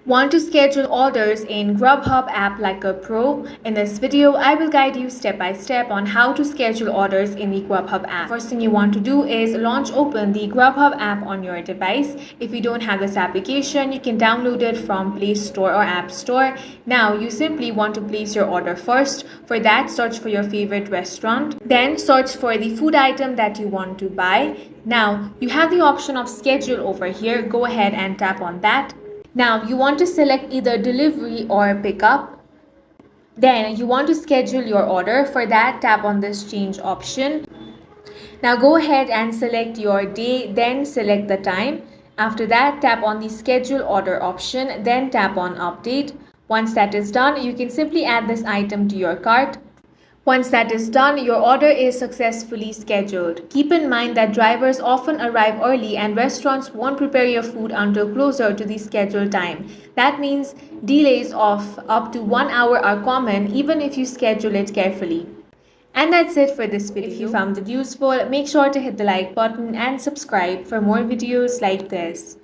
Want to schedule orders in Grubhub app like a pro? In this video, I will guide you step by step on how to schedule orders in the Grubhub app. First thing you want to do is open the Grubhub app on your device. If you don't have this application, you can download it from Play Store or App Store. Now, you simply want to place your order first. For that, search for your favorite restaurant. Then search for the food item that you want to buy. Now, you have the option of schedule over here. Go ahead and tap on that. Now you want to select either delivery or pickup. Then you want to schedule your order. For that, tap on this change option. Now go ahead and select your day, then select the time. After that, tap on the schedule order option, then tap on update. Once that is done, you can simply add this item to your cart. Once that is done, your order is successfully scheduled. Keep in mind that drivers often arrive early and restaurants won't prepare your food until closer to the scheduled time. That means delays of up to 1 hour are common even if you schedule it carefully. And that's it for this video. If you found it useful, make sure to hit the like button and subscribe for more videos like this.